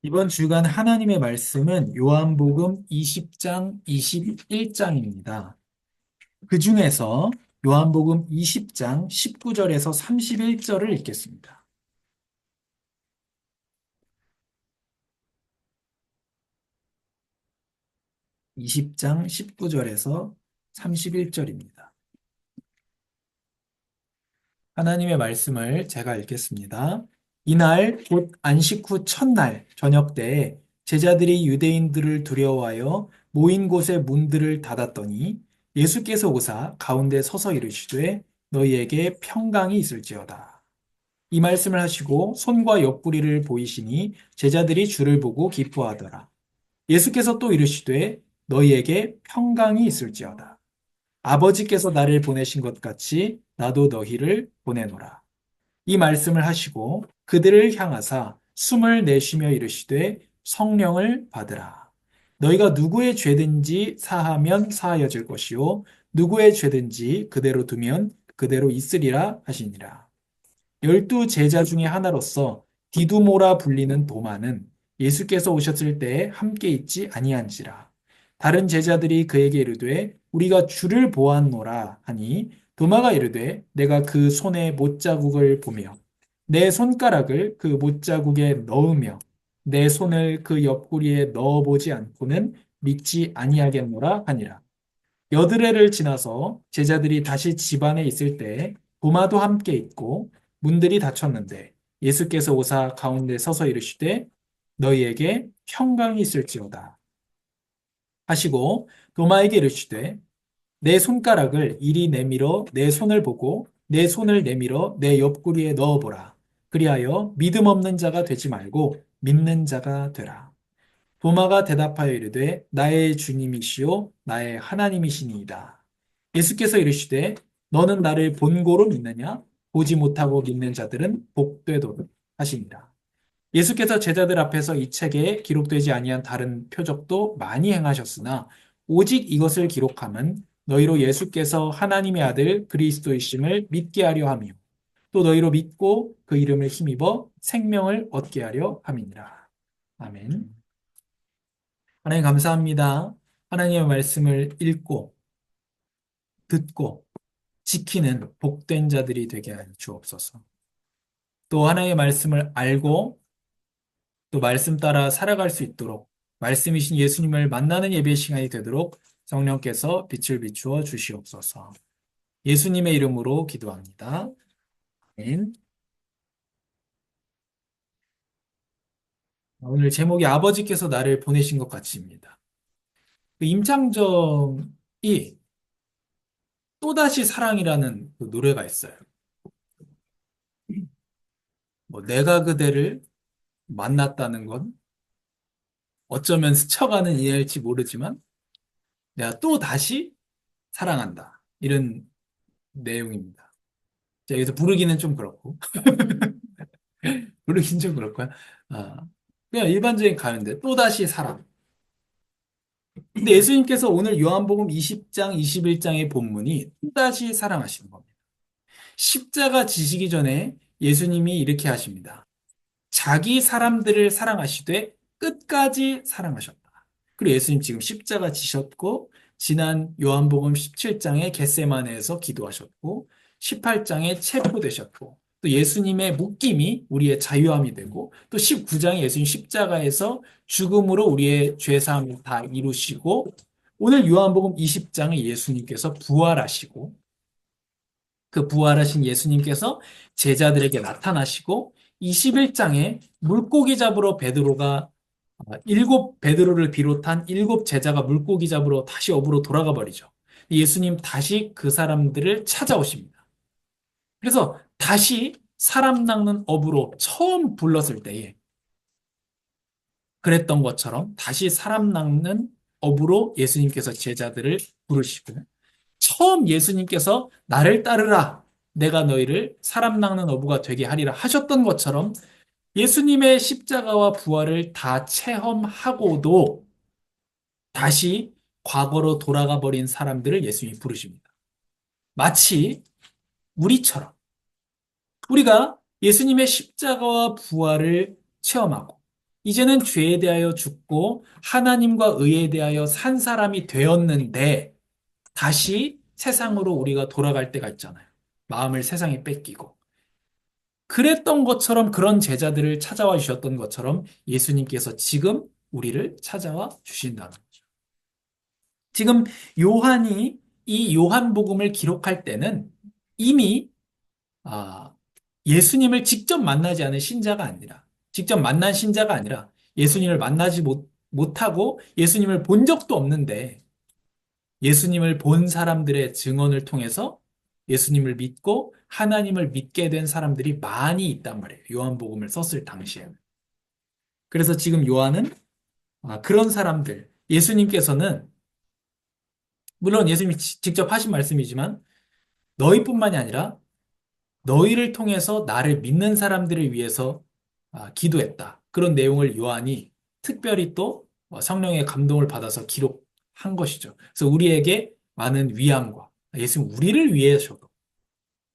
이번 주간 하나님의 말씀은 요한복음 20장, 21장입니다. 그 중에서 요한복음 20장 19절에서 31절을 읽겠습니다. 20장 19절에서 31절입니다. 하나님의 말씀을 제가 읽겠습니다. 이날 곧 안식 후 첫날 저녁 때에 제자들이 유대인들을 두려워하여 모인 곳의 문들을 닫았더니 예수께서 오사 가운데 서서 이르시되 너희에게 평강이 있을지어다. 이 말씀을 하시고 손과 옆구리를 보이시니 제자들이 주를 보고 기뻐하더라. 예수께서 또 이르시되 너희에게 평강이 있을지어다. 아버지께서 나를 보내신 것 같이 나도 너희를 보내노라. 이 말씀을 하시고 그들을 향하사 숨을 내쉬며 이르시되 성령을 받으라. 너희가 누구의 죄든지 사하면 사하여질 것이요 누구의 죄든지 그대로 두면 그대로 있으리라 하시니라. 12 제자 중에 하나로서 디두모라 불리는 도마는 예수께서 오셨을 때에 함께 있지 아니한지라. 다른 제자들이 그에게 이르되 우리가 주를 보았노라 하니 도마가 이르되 내가 그 손의 못자국을 보며 내 손가락을 그 못자국에 넣으며 내 손을 그 옆구리에 넣어보지 않고는 믿지 아니하겠노라 하니라. 여드레를 지나서 제자들이 다시 집안에 있을 때 도마도 함께 있고 문들이 닫혔는데 예수께서 오사 가운데 서서 이르시되 너희에게 평강이 있을지어다 하시고 도마에게 이르시되 내 손가락을 이리 내밀어 내 손을 보고 내 손을 내밀어 내 옆구리에 넣어보라. 그리하여 믿음 없는 자가 되지 말고 믿는 자가 되라. 도마가 대답하여 이르되 나의 주님이시요 나의 하나님이시니이다. 예수께서 이르시되 너는 나를 본고로 믿느냐? 보지 못하고 믿는 자들은 복되도록 하시니라. 예수께서 제자들 앞에서 이 책에 기록되지 아니한 다른 표적도 많이 행하셨으나 오직 이것을 기록함은 너희로 예수께서 하나님의 아들 그리스도이심을 믿게 하려 함이요 또 너희로 믿고 그 이름을 힘입어 생명을 얻게 하려 함이니라. 아멘. 하나님 감사합니다. 하나님의 말씀을 읽고 듣고 지키는 복된 자들이 되게 하여 주옵소서. 또 하나님의 말씀을 알고 또 말씀 따라 살아갈 수 있도록 말씀이신 예수님을 만나는 예배 시간이 되도록 성령께서 빛을 비추어 주시옵소서. 예수님의 이름으로 기도합니다. 아멘. 오늘 제목이 아버지께서 나를 보내신 것 같이입니다. 그 임창정이 또다시 사랑이라는 그 노래가 있어요. 뭐 내가 그대를 만났다는 건 어쩌면 스쳐가는 인연일지 모르지만 내가 또 다시 사랑한다. 이런 내용입니다. 자, 여기서 부르기는 좀 그렇고 부르기는 좀 그렇고요. 아, 그냥 일반적인 가요인데 또다시 사랑. 근데 예수님께서 오늘 요한복음 20장, 21장의 본문이 또다시 사랑하시는 겁니다. 십자가 지시기 전에 예수님이 이렇게 하십니다. 자기 사람들을 사랑하시되 끝까지 사랑하셨다. 그리고 예수님 지금 십자가 지셨고 지난 요한복음 17장에 겟세마네에서 기도하셨고 18장에 체포되셨고 또 예수님의 묶임이 우리의 자유함이 되고 또 19장에 예수님 십자가에서 죽음으로 우리의 죄사함을 다 이루시고 오늘 요한복음 20장에 예수님께서 부활하시고 그 부활하신 예수님께서 제자들에게 나타나시고 21장에 물고기 잡으러 베드로가 일곱 베드로를 비롯한 일곱 제자가 물고기 잡으러 다시 업으로 돌아가 버리죠. 예수님 다시 그 사람들을 찾아오십니다. 그래서 다시 사람 낚는 업으로 처음 불렀을 때에 그랬던 것처럼 다시 사람 낚는 업으로 예수님께서 제자들을 부르시고 처음 예수님께서 나를 따르라. 내가 너희를 사람 낚는 어부가 되게 하리라 하셨던 것처럼 예수님의 십자가와 부활을 다 체험하고도 다시 과거로 돌아가 버린 사람들을 예수님이 부르십니다. 마치 우리처럼 우리가 예수님의 십자가와 부활을 체험하고 이제는 죄에 대하여 죽고 하나님과 의에 대하여 산 사람이 되었는데 다시 세상으로 우리가 돌아갈 때가 있잖아요. 마음을 세상에 뺏기고. 그랬던 것처럼 그런 제자들을 찾아와 주셨던 것처럼 예수님께서 지금 우리를 찾아와 주신다는 거죠. 지금 요한이 이 요한복음을 기록할 때는 이미 아, 예수님을 직접 만나지 않은 신자가 아니라, 직접 만난 신자가 아니라 예수님을 만나지 못하고 예수님을 본 적도 없는데 예수님을 본 사람들의 증언을 통해서 예수님을 믿고 하나님을 믿게 된 사람들이 많이 있단 말이에요. 요한복음을 썼을 당시에는. 그래서 지금 요한은 그런 사람들, 예수님께서는 물론 예수님이 직접 하신 말씀이지만 너희뿐만이 아니라 너희를 통해서 나를 믿는 사람들을 위해서 기도했다. 그런 내용을 요한이 특별히 또 성령의 감동을 받아서 기록한 것이죠. 그래서 우리에게 많은 위안과 예수님 우리를 위해서도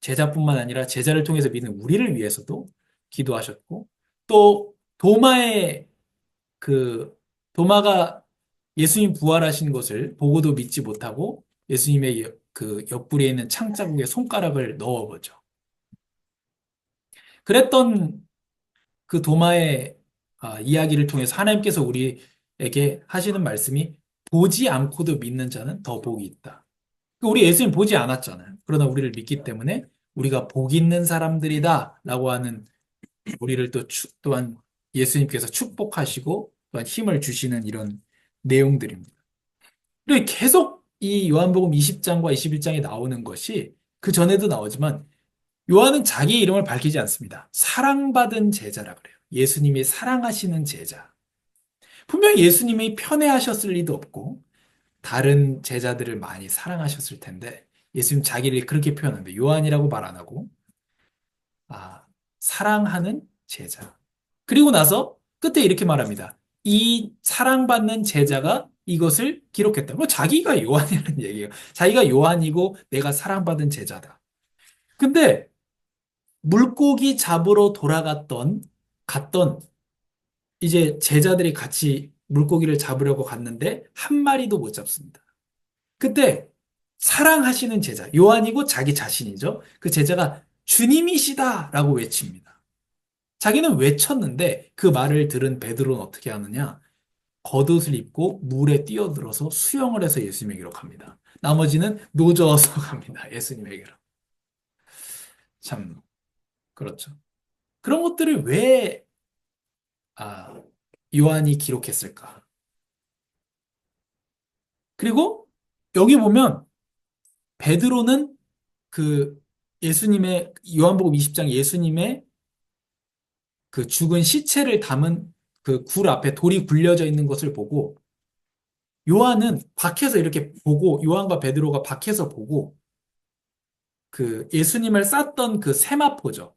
제자뿐만 아니라 제자를 통해서 믿는 우리를 위해서도 기도하셨고 또 도마의 그 도마가 예수님 부활하신 것을 보고도 믿지 못하고 예수님의 그 옆구리에 있는 창자국에 손가락을 넣어보죠. 그랬던 그 도마의 이야기를 통해서 하나님께서 우리에게 하시는 말씀이 보지 않고도 믿는 자는 더 복이 있다. 우리 예수님 보지 않았잖아요. 그러나 우리를 믿기 때문에 우리가 복 있는 사람들이다 라고 하는 우리를 또한 예수님께서 축복하시고 또한 힘을 주시는 이런 내용들입니다. 그리고 계속 이 요한복음 20장과 21장에 나오는 것이 그 전에도 나오지만 요한은 자기 이름을 밝히지 않습니다. 사랑받은 제자라 그래요. 예수님이 사랑하시는 제자. 분명히 예수님이 편애하셨을 리도 없고 다른 제자들을 많이 사랑하셨을 텐데 예수님 자기를 그렇게 표현합니다. 요한이라고 말 안 하고 아, 사랑하는 제자. 그리고 나서 끝에 이렇게 말합니다. 이 사랑받는 제자가 이것을 기록했다. 뭐 자기가 요한이라는 얘기예요. 자기가 요한이고 내가 사랑받은 제자다. 근데 물고기 잡으러 갔던 이제 제자들이 같이 물고기를 잡으려고 갔는데 한 마리도 못 잡습니다. 그때 사랑하시는 제자, 요한이고 자기 자신이죠. 그 제자가 주님이시다라고 외칩니다. 자기는 외쳤는데 그 말을 들은 베드로는 어떻게 하느냐? 겉옷을 입고 물에 뛰어들어서 수영을 해서 예수님에게로 갑니다. 나머지는 노져서 갑니다. 예수님에게로. 참, 그렇죠. 그런 것들을 왜 아, 요한이 기록했을까? 그리고 여기 보면 베드로는 그 예수님의 요한복음 20장 예수님의 그 죽은 시체를 담은 그 굴 앞에 돌이 굴려져 있는 것을 보고 요한은 밖에서 이렇게 보고 요한과 베드로가 밖에서 보고 그 예수님을 쌌던 그 세마포죠.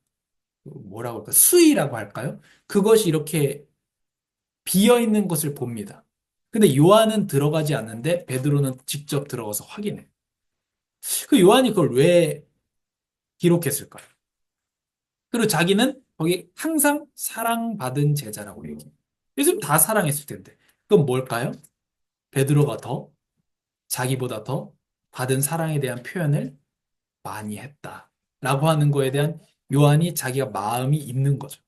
뭐라고 할까? 수의라고 할까요? 그것이 이렇게 비어 있는 것을 봅니다. 근데 요한은 들어가지 않는데 베드로는 직접 들어가서 확인해. 그 요한이 그걸 왜 기록했을까요? 그리고 자기는 거기 항상 사랑받은 제자라고 얘기해요. 예수님 다 사랑했을 텐데. 그건 뭘까요? 베드로가 더 자기보다 더 받은 사랑에 대한 표현을 많이 했다. 라고 하는 거에 대한 요한이 자기가 마음이 있는 거죠.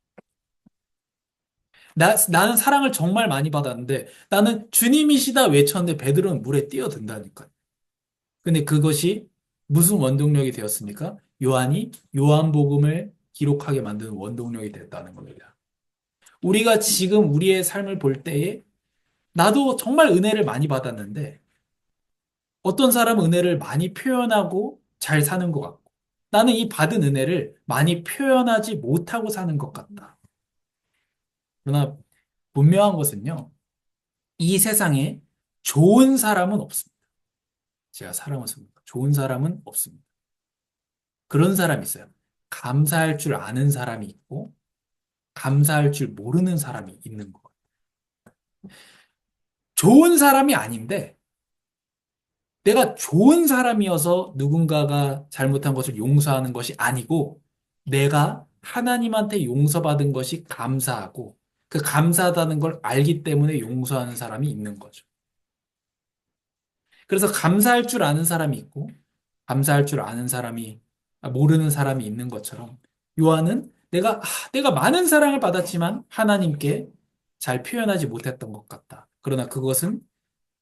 나는 사랑을 정말 많이 받았는데 나는 주님이시다 외쳤는데 베드로는 물에 뛰어든다니까요. 근데 그것이 무슨 원동력이 되었습니까? 요한이 요한복음을 기록하게 만드는 원동력이 됐다는 겁니다. 우리가 지금 우리의 삶을 볼 때에 나도 정말 은혜를 많이 받았는데 어떤 사람은 은혜를 많이 표현하고 잘 사는 것 같고 나는 이 받은 은혜를 많이 표현하지 못하고 사는 것 같다. 그러나 분명한 것은요. 이 세상에 좋은 사람은 없습니다. 제가 사랑을 씁니다. 좋은 사람은 없습니다. 그런 사람이 있어요. 감사할 줄 아는 사람이 있고 감사할 줄 모르는 사람이 있는 것 같아요. 좋은 사람이 아닌데 내가 좋은 사람이어서 누군가가 잘못한 것을 용서하는 것이 아니고 내가 하나님한테 용서받은 것이 감사하고 그 감사하다는 걸 알기 때문에 용서하는 사람이 있는 거죠. 그래서 감사할 줄 아는 사람이 있고, 감사할 줄 아는 사람이, 모르는 사람이 있는 것처럼, 요한은 내가 많은 사랑을 받았지만 하나님께 잘 표현하지 못했던 것 같다. 그러나 그것은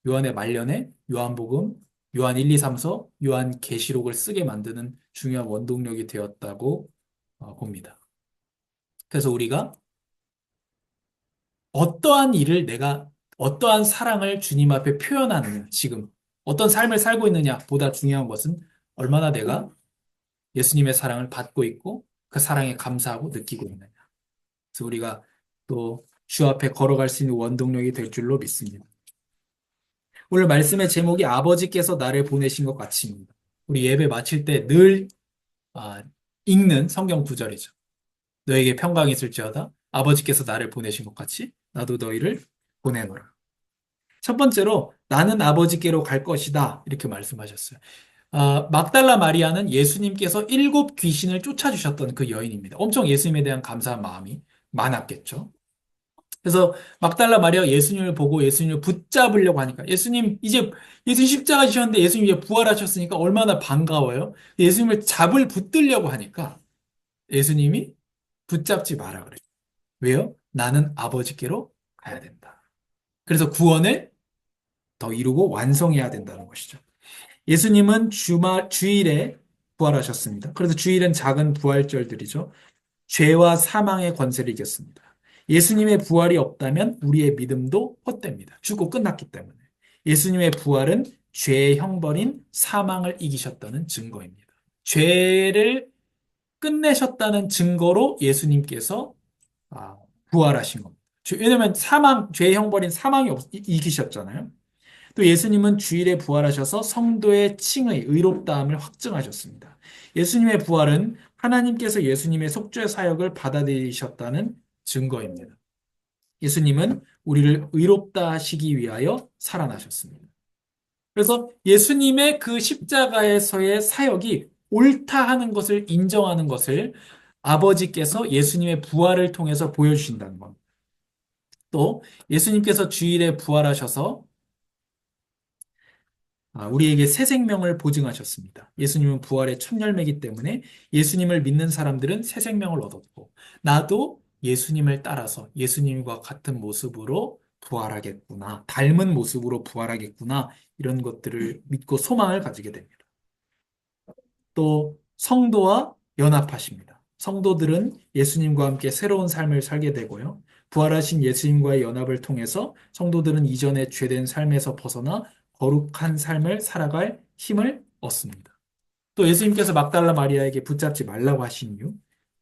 요한의 말년에 요한복음, 요한 1, 2, 3서, 요한 계시록을 쓰게 만드는 중요한 원동력이 되었다고 봅니다. 그래서 우리가 어떠한 일을 내가 어떠한 사랑을 주님 앞에 표현하느냐, 지금 어떤 삶을 살고 있느냐 보다 중요한 것은 얼마나 내가 예수님의 사랑을 받고 있고 그 사랑에 감사하고 느끼고 있느냐. 그래서 우리가 또 주 앞에 걸어갈 수 있는 원동력이 될 줄로 믿습니다. 오늘 말씀의 제목이 아버지께서 나를 보내신 것 같이입니다. 우리 예배 마칠 때 늘 읽는 성경 구절이죠. 너에게 평강이 있을지어다 아버지께서 나를 보내신 것 같이 나도 너희를 보내노라. 첫 번째로 나는 아버지께로 갈 것이다 이렇게 말씀하셨어요. 막달라 마리아는 예수님께서 일곱 귀신을 쫓아주셨던 그 여인입니다. 엄청 예수님에 대한 감사한 마음이 많았겠죠. 그래서 막달라 마리아가 예수님을 보고 예수님을 붙잡으려고 하니까 예수님 이제 예수님 십자가 지셨는데 예수님 이제 부활하셨으니까 얼마나 반가워요. 예수님을 붙들려고 하니까 예수님이 붙잡지 마라 그래요. 왜요? 나는 아버지께로 가야 된다. 그래서 구원을 더 이루고 완성해야 된다는 것이죠. 예수님은 주일에 부활하셨습니다. 그래서 주일은 작은 부활절들이죠. 죄와 사망의 권세를 이겼습니다. 예수님의 부활이 없다면 우리의 믿음도 헛됩니다. 죽고 끝났기 때문에. 예수님의 부활은 죄의 형벌인 사망을 이기셨다는 증거입니다. 죄를 끝내셨다는 증거로 예수님께서 부활하신 겁니다. 왜냐하면 죄의 형벌인 사망이 이기셨잖아요. 또 예수님은 주일에 부활하셔서 성도의 칭의 의롭다함을 확증하셨습니다. 예수님의 부활은 하나님께서 예수님의 속죄 사역을 받아들이셨다는 증거입니다. 예수님은 우리를 의롭다 하시기 위하여 살아나셨습니다. 그래서 예수님의 그 십자가에서의 사역이 옳다 하는 것을 인정하는 것을 아버지께서 예수님의 부활을 통해서 보여주신다는 겁니다. 또 예수님께서 주일에 부활하셔서 우리에게 새 생명을 보증하셨습니다. 예수님은 부활의 첫 열매이기 때문에 예수님을 믿는 사람들은 새 생명을 얻었고, 나도 예수님을 따라서 예수님과 같은 모습으로 부활하겠구나, 닮은 모습으로 부활하겠구나, 이런 것들을 믿고 소망을 가지게 됩니다. 또 성도와 연합하십니다. 성도들은 예수님과 함께 새로운 삶을 살게 되고요. 부활하신 예수님과의 연합을 통해서 성도들은 이전의 죄된 삶에서 벗어나 거룩한 삶을 살아갈 힘을 얻습니다. 또 예수님께서 막달라 마리아에게 붙잡지 말라고 하신 이유,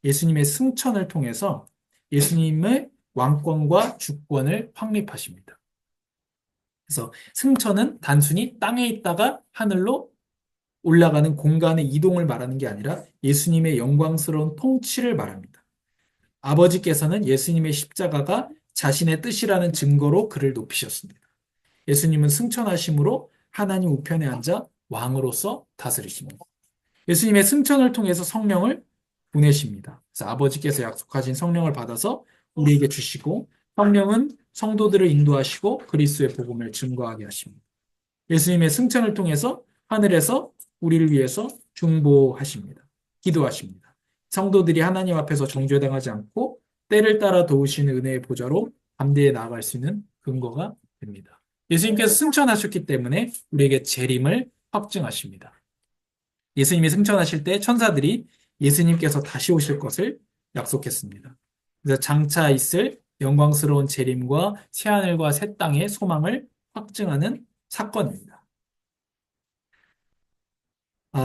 예수님의 승천을 통해서 예수님의 왕권과 주권을 확립하십니다. 그래서 승천은 단순히 땅에 있다가 하늘로 올라가는 공간의 이동을 말하는 게 아니라 예수님의 영광스러운 통치를 말합니다. 아버지께서는 예수님의 십자가가 자신의 뜻이라는 증거로 그를 높이셨습니다. 예수님은 승천하심으로 하나님 우편에 앉아 왕으로서 다스리십니다. 예수님의 승천을 통해서 성령을 보내십니다. 그래서 아버지께서 약속하신 성령을 받아서 우리에게 주시고 성령은 성도들을 인도하시고 그리스도의 복음을 증거하게 하십니다. 예수님의 승천을 통해서 하늘에서 우리를 위해서 중보하십니다. 기도하십니다. 성도들이 하나님 앞에서 정죄당하지 않고 때를 따라 도우시는 은혜의 보좌로 담대히 나아갈 수 있는 근거가 됩니다. 예수님께서 승천하셨기 때문에 우리에게 재림을 확증하십니다. 예수님이 승천하실 때 천사들이 예수님께서 다시 오실 것을 약속했습니다. 그래서 장차 있을 영광스러운 재림과 새하늘과 새 땅의 소망을 확증하는 사건입니다.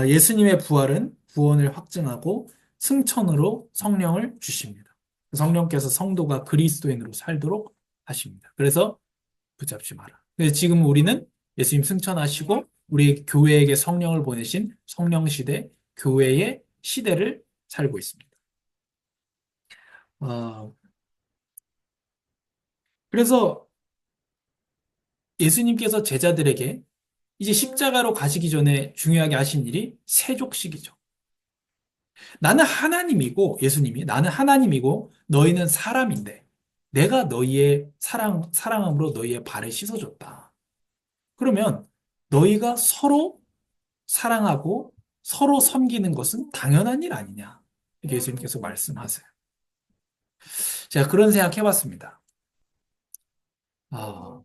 예수님의 부활은 구원을 확증하고 승천으로 성령을 주십니다. 성령께서 성도가 그리스도인으로 살도록 하십니다. 그래서 붙잡지 마라. 그래서 지금 우리는 예수님 승천하시고 우리 교회에게 성령을 보내신 성령 시대, 교회의 시대를 살고 있습니다. 그래서 예수님께서 제자들에게 이제 십자가로 가시기 전에 중요하게 하신 일이 세족식이죠. 나는 하나님이고, 예수님이, 나는 하나님이고, 너희는 사람인데, 내가 너희의 사랑함으로 너희의 발을 씻어줬다. 그러면 너희가 서로 사랑하고 서로 섬기는 것은 당연한 일 아니냐. 이렇게 예수님께서 말씀하세요. 제가 그런 생각 해봤습니다. 아,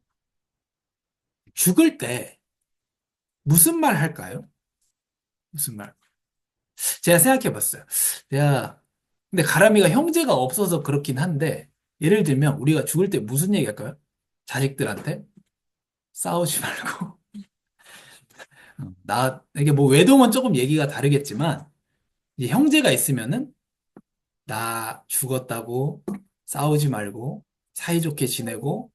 죽을 때 무슨 말 할까요? 무슨 말? 제가 생각해봤어요. 내가, 근데 가람이가 형제가 없어서 그렇긴 한데, 예를 들면 우리가 죽을 때 무슨 얘기 할까요? 자식들한테 싸우지 말고. 이게 뭐 외동은 조금 얘기가 다르겠지만, 이제 형제가 있으면은, 나 죽었다고 싸우지 말고, 사이좋게 지내고,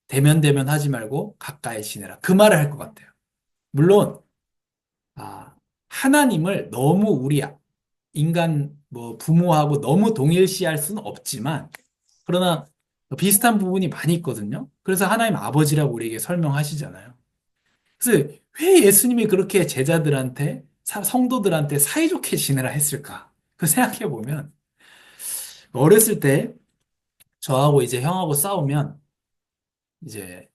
대면대면 하지 말고, 가까이 지내라. 그 말을 할 것 같아요. 물론, 아, 하나님을 너무 우리 인간 뭐 부모하고 너무 동일시할 수는 없지만 그러나 비슷한 부분이 많이 있거든요. 그래서 하나님 아버지라고 우리에게 설명하시잖아요. 그래서 왜 예수님이 그렇게 제자들한테 성도들한테 사이좋게 지내라 했을까? 그 생각해 보면 어렸을 때 저하고 이제 형하고 싸우면 이제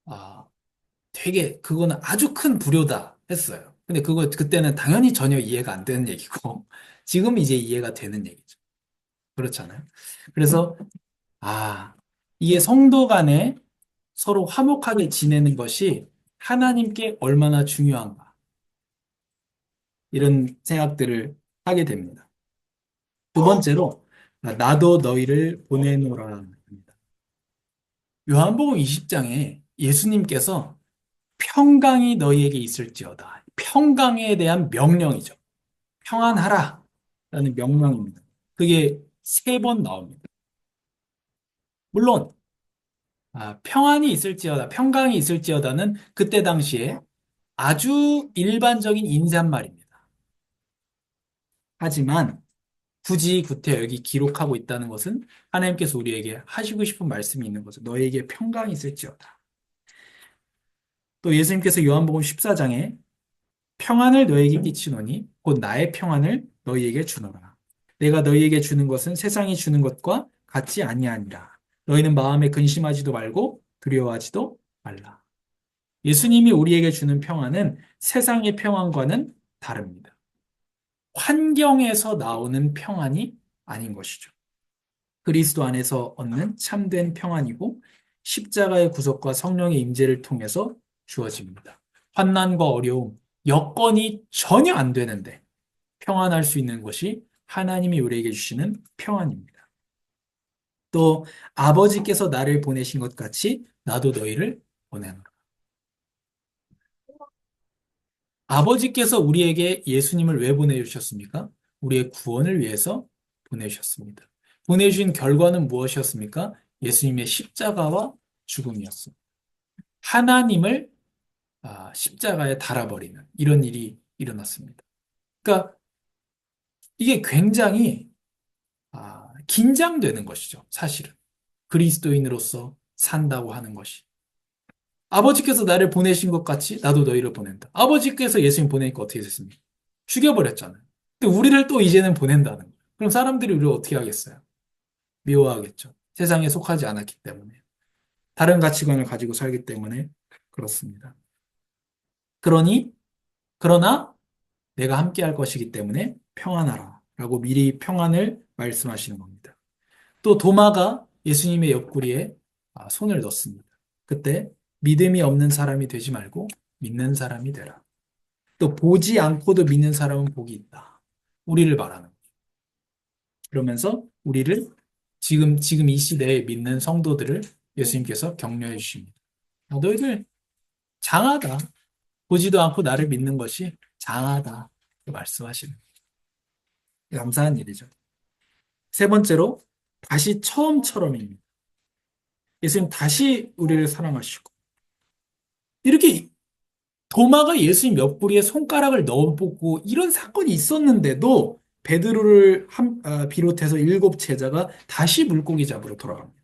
아 되게 그거는 아주 큰 불효다 했어요. 근데 그거 그때는 당연히 전혀 이해가 안 되는 얘기고 지금 이제 이해가 되는 얘기죠. 그렇잖아요. 그래서 이게 성도 간에 서로 화목하게 지내는 것이 하나님께 얼마나 중요한가. 이런 생각들을 하게 됩니다. 두 번째로, 나도 너희를 보내노라 합니다. 요한복음 20장에 예수님께서 평강이 너희에게 있을지어다. 평강에 대한 명령이죠. 평안하라. 라는 명령입니다. 그게 세 번 나옵니다. 물론, 평안이 있을지어다, 평강이 있을지어다는 그때 당시에 아주 일반적인 인사말입니다. 하지만 굳이 구태 여기 기록하고 있다는 것은 하나님께서 우리에게 하시고 싶은 말씀이 있는 거죠. 너에게 평강이 있을지어다. 또 예수님께서 요한복음 14장에 평안을 너에게 끼치노니 곧 나의 평안을 너희에게 주노라. 내가 너희에게 주는 것은 세상이 주는 것과 같지 아니하니라. 너희는 마음에 근심하지도 말고 두려워하지도 말라. 예수님이 우리에게 주는 평안은 세상의 평안과는 다릅니다. 환경에서 나오는 평안이 아닌 것이죠. 그리스도 안에서 얻는 참된 평안이고 십자가의 구속과 성령의 임재를 통해서 주어집니다. 환난과 어려움, 여건이 전혀 안 되는데 평안할 수 있는 것이 하나님이 우리에게 주시는 평안입니다. 또 아버지께서 나를 보내신 것 같이 나도 너희를 보내노라. 아버지께서 우리에게 예수님을 왜 보내주셨습니까? 우리의 구원을 위해서 보내주셨습니다. 보내주신 결과는 무엇이었습니까? 예수님의 십자가와 죽음이었습니다. 하나님을 십자가에 달아버리는 이런 일이 일어났습니다. 그러니까 이게 굉장히 긴장되는 것이죠, 사실은. 그리스도인으로서 산다고 하는 것이. 아버지께서 나를 보내신 것 같이 나도 너희를 보낸다. 아버지께서 예수님 보내니까 어떻게 됐습니까? 죽여버렸잖아요. 근데 우리를 또 이제는 보낸다는 거예요. 그럼 사람들이 우리를 어떻게 하겠어요? 미워하겠죠. 세상에 속하지 않았기 때문에. 다른 가치관을 가지고 살기 때문에 그렇습니다. 그러나 내가 함께 할 것이기 때문에 평안하라. 라고 미리 평안을 말씀하시는 겁니다. 또 도마가 예수님의 옆구리에 손을 넣습니다. 그때 믿음이 없는 사람이 되지 말고 믿는 사람이 되라. 또 보지 않고도 믿는 사람은 복이 있다. 우리를 말하는 거예요. 그러면서 우리를 지금 이 시대에 믿는 성도들을 예수님께서 격려해 주십니다. 너희들 장하다. 보지도 않고 나를 믿는 것이 장하다. 말씀하시는 거예요. 감사한 일이죠. 세 번째로 다시 처음처럼입니다. 예수님 다시 우리를 사랑하시고 이렇게 도마가 예수님 옆구리에 손가락을 넣어보고 이런 사건이 있었는데도 베드로를 비롯해서 일곱 제자가 다시 물고기 잡으러 돌아갑니다.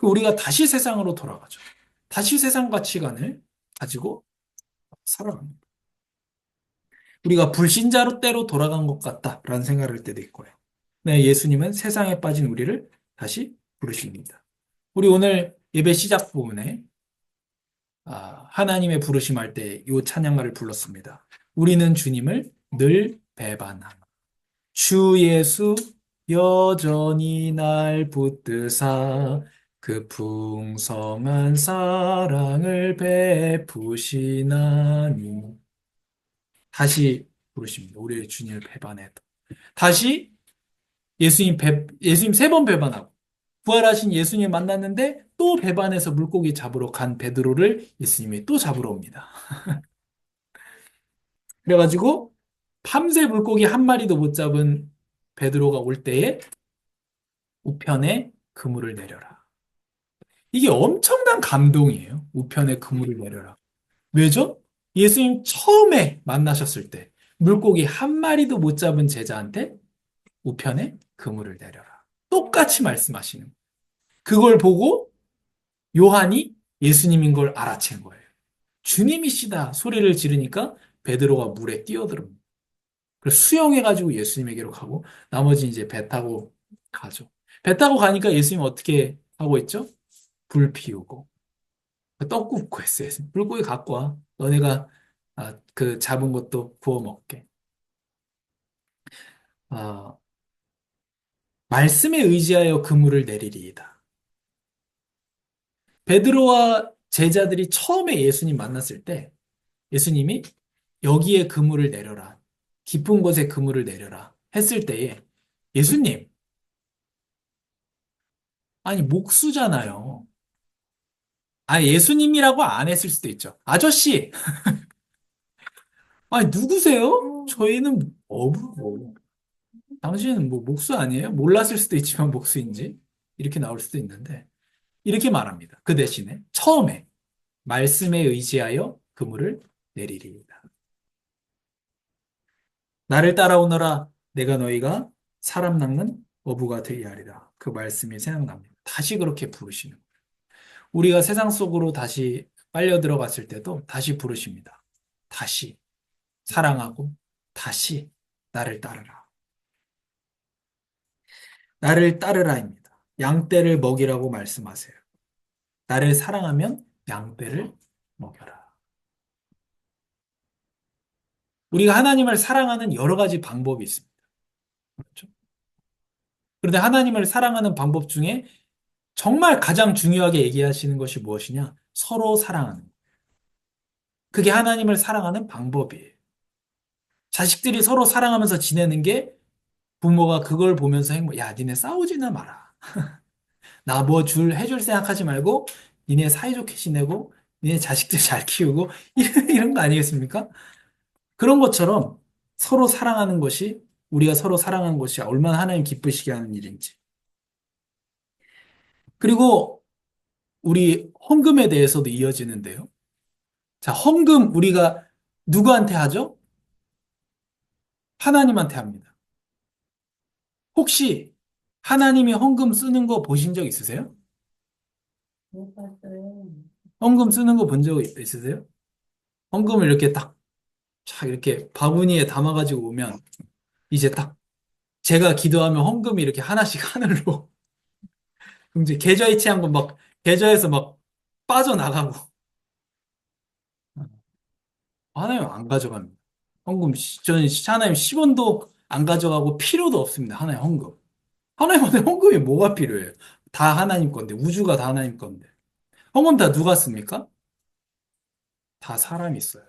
우리가 다시 세상으로 돌아가죠. 다시 세상 가치관을 가지고 살아갑니다. 우리가 불신자로 때로 돌아간 것 같다라는 생각을 할 때도 있고요. 네, 예수님은 세상에 빠진 우리를 다시 부르십니다. 우리 오늘 예배 시작 부분에 하나님의 부르심 할 때 이 찬양가를 불렀습니다. 우리는 주님을 늘 배반함. 주 예수 여전히 날 붙드사 그 풍성한 사랑을 베푸시나니. 다시 부르십니다. 우리의 주님을 배반해도. 다시 예수님 세 번 배반하고 부활하신 예수님 만났는데 또 배반해서 물고기 잡으러 간 베드로를 예수님이 또 잡으러 옵니다. 그래가지고 밤새 물고기 한 마리도 못 잡은 베드로가 올 때에 우편에 그물을 내려라. 이게 엄청난 감동이에요. 우편에 그물을 내려라. 왜죠? 예수님 처음에 만나셨을 때 물고기 한 마리도 못 잡은 제자한테 우편에 그물을 내려라. 똑같이 말씀하시는 거예요. 그걸 보고 요한이 예수님인 걸 알아챈 거예요. 주님이시다 소리를 지르니까 베드로가 물에 뛰어들습니다. 그래서 수영해가지고 예수님에게로 가고 나머지 이제 배 타고 가죠. 배 타고 가니까 예수님 어떻게 하고 있죠? 불 피우고 떡 굽고 했어요. 물고기 갖고 와. 너네가 그 잡은 것도 구워 먹게. 아, 말씀에 의지하여 그물을 내리리이다. 베드로와 제자들이 처음에 예수님 만났을 때 예수님이 여기에 그물을 내려라. 깊은 곳에 그물을 내려라. 했을 때에 예수님, 아니 목수잖아요. 예수님이라고 안 했을 수도 있죠. 아저씨, 아니 누구세요? 저희는 어부. 당신은 뭐 목수 아니에요? 몰랐을 수도 있지만 목수인지 이렇게 나올 수도 있는데 이렇게 말합니다. 그 대신에 처음에 말씀에 의지하여 그물을 내리리이다. 나를 따라오너라. 내가 너희가 사람 낚는 어부가 되게 하리라. 그 말씀이 생각납니다. 다시 그렇게 부르시는 거예요. 우리가 세상 속으로 다시 빨려 들어갔을 때도 다시 부르십니다. 다시 사랑하고 다시 나를 따르라. 나를 따르라입니다. 양떼를 먹이라고 말씀하세요. 나를 사랑하면 양떼를 먹여라. 우리가 하나님을 사랑하는 여러 가지 방법이 있습니다. 그렇죠? 그런데 하나님을 사랑하는 방법 중에 정말 가장 중요하게 얘기하시는 것이 무엇이냐? 서로 사랑하는. 그게 하나님을 사랑하는 방법이에요. 자식들이 서로 사랑하면서 지내는 게 부모가 그걸 보면서 야, 니네 싸우지나 마라. 나 뭐 해줄 생각하지 말고 니네 사이좋게 지내고 니네 자식들 잘 키우고 이런 거 아니겠습니까? 그런 것처럼 서로 사랑하는 것이 우리가 서로 사랑하는 것이 얼마나 하나님 기쁘시게 하는 일인지. 그리고 우리 헌금에 대해서도 이어지는데요. 자, 헌금 우리가 누구한테 하죠? 하나님한테 합니다. 혹시 하나님이 헌금 쓰는 거 보신 적 있으세요? 못 봤어요. 헌금 쓰는 거 본 적 있으세요? 헌금을 이렇게 딱, 쫙 이렇게 바구니에 담아가지고 오면 이제 딱 제가 기도하면 헌금이 이렇게 하나씩 하늘로 이제 계좌이체 한 건 막 계좌에서 막 빠져나가고 하나님 안 가져갑니다. 헌금 저는 하나님 10원도 안 가져가고 필요도 없습니다. 하나님 헌금. 하나님한테 헌금이 뭐가 필요해요? 다 하나님 건데 우주가 다 하나님 건데 헌금 다 누가 씁니까? 다 사람이 있어요.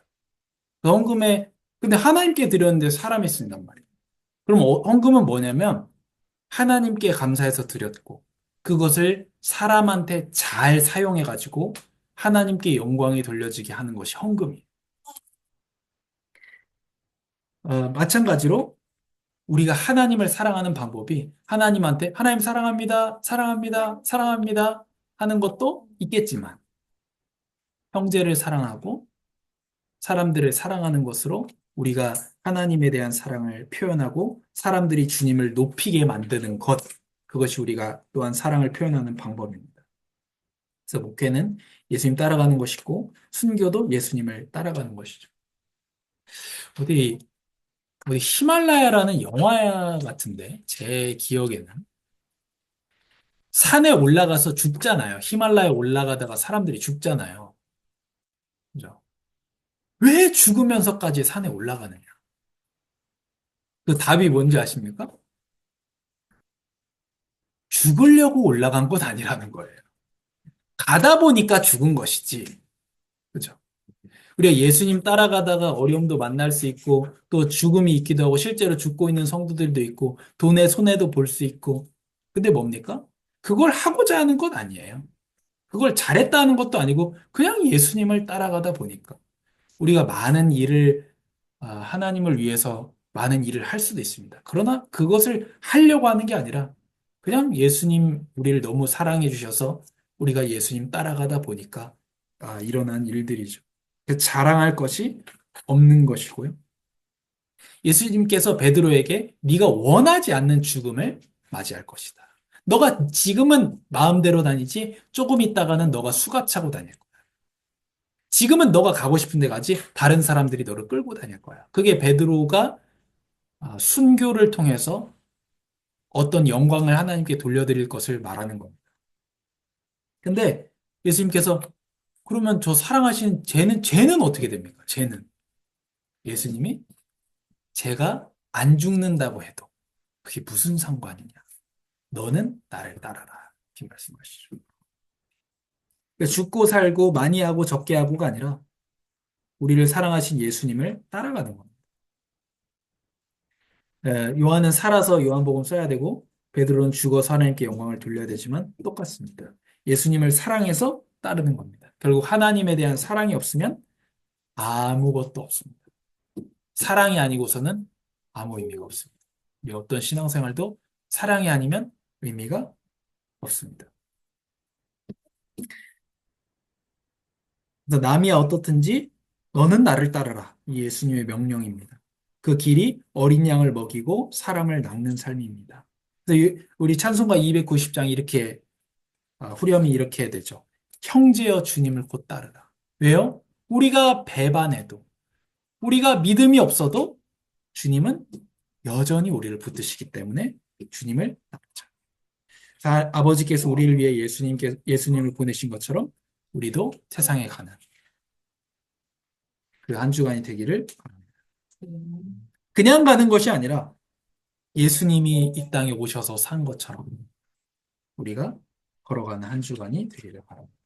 그 헌금에 근데 하나님께 드렸는데 사람이 쓴단 말이에요. 그럼 헌금은 뭐냐면 하나님께 감사해서 드렸고 그것을 사람한테 잘 사용해 가지고 하나님께 영광이 돌려지게 하는 것이 헌금이에요. 마찬가지로 우리가 하나님을 사랑하는 방법이 하나님한테 하나님 사랑합니다, 사랑합니다, 사랑합니다 하는 것도 있겠지만 형제를 사랑하고 사람들을 사랑하는 것으로 우리가 하나님에 대한 사랑을 표현하고 사람들이 주님을 높이게 만드는 것, 그것이 우리가 또한 사랑을 표현하는 방법입니다. 그래서 목회는 예수님 따라가는 것이고 순교도 예수님을 따라가는 것이죠. 어디 히말라야라는 영화 같은데 제 기억에는 산에 올라가서 죽잖아요. 히말라야 올라가다가 사람들이 죽잖아요. 그죠? 왜 죽으면서까지 산에 올라가느냐? 그 답이 뭔지 아십니까? 죽으려고 올라간 건 아니라는 거예요. 가다 보니까 죽은 것이지. 그죠? 우리가 예수님 따라가다가 어려움도 만날 수 있고, 또 죽음이 있기도 하고, 실제로 죽고 있는 성도들도 있고, 돈의 손해도 볼 수 있고. 근데 뭡니까? 그걸 하고자 하는 것 아니에요. 그걸 잘했다 하는 것도 아니고, 그냥 예수님을 따라가다 보니까. 우리가 많은 일을, 하나님을 위해서 많은 일을 할 수도 있습니다. 그러나 그것을 하려고 하는 게 아니라, 그냥 예수님 우리를 너무 사랑해 주셔서 우리가 예수님 따라가다 보니까, 일어난 일들이죠. 자랑할 것이 없는 것이고요. 예수님께서 베드로에게 네가 원하지 않는 죽음을 맞이할 것이다. 너가 지금은 마음대로 다니지 조금 있다가는 너가 수갑 차고 다닐 거야. 지금은 너가 가고 싶은 데 가지 다른 사람들이 너를 끌고 다닐 거야. 그게 베드로가 순교를 통해서 어떤 영광을 하나님께 돌려드릴 것을 말하는 겁니다. 근데 예수님께서 그러면 저 사랑하신 쟤는 어떻게 됩니까? 쟤는 예수님이 제가 안 죽는다고 해도 그게 무슨 상관이냐? 너는 나를 따라라. 이렇게 말씀하시죠. 그러니까 죽고 살고 많이 하고 적게 하고가 아니라 우리를 사랑하신 예수님을 따라가는 겁니다. 요한은 살아서 요한복음 써야 되고 베드로는 죽어서 하나님께 영광을 돌려야 되지만 똑같습니다. 예수님을 사랑해서 따르는 겁니다. 결국 하나님에 대한 사랑이 없으면 아무것도 없습니다. 사랑이 아니고서는 아무 의미가 없습니다. 우리 어떤 신앙생활도 사랑이 아니면 의미가 없습니다. 그래서 남이 어떻든지 너는 나를 따르라. 이 예수님의 명령입니다. 그 길이 어린 양을 먹이고 사람을 낚는 삶입니다. 그래서 우리 찬송가 290장 이렇게 후렴이 이렇게 되죠. 형제여 주님을 곧 따르라. 왜요? 우리가 배반해도 우리가 믿음이 없어도 주님은 여전히 우리를 붙드시기 때문에 주님을 따르자. 아버지께서 우리를 위해 예수님을 보내신 것처럼 우리도 세상에 가는 그 한 주간이 되기를 바랍니다. 그냥 가는 것이 아니라 예수님이 이 땅에 오셔서 산 것처럼 우리가 걸어가는 한 주간이 되기를 바랍니다.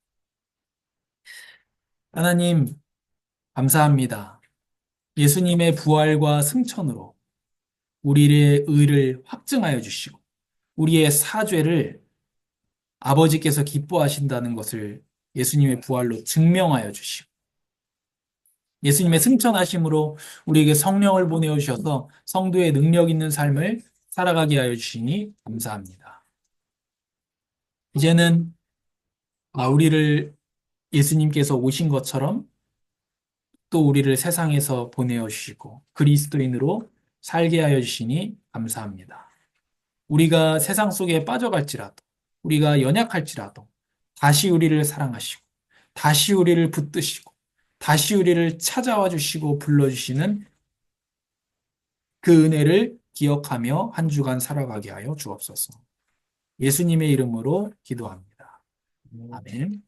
하나님, 감사합니다. 예수님의 부활과 승천으로 우리의 의를 확증하여 주시고 우리의 사죄를 아버지께서 기뻐하신다는 것을 예수님의 부활로 증명하여 주시고 예수님의 승천하심으로 우리에게 성령을 보내주셔서 성도의 능력 있는 삶을 살아가게 하여 주시니 감사합니다. 이제는 우리를 예수님께서 오신 것처럼 또 우리를 세상에서 보내어 주시고 그리스도인으로 살게 하여 주시니 감사합니다. 우리가 세상 속에 빠져갈지라도 우리가 연약할지라도 다시 우리를 사랑하시고 다시 우리를 붙드시고 다시 우리를 찾아와 주시고 불러주시는 그 은혜를 기억하며 한 주간 살아가게 하여 주옵소서. 예수님의 이름으로 기도합니다. 아멘.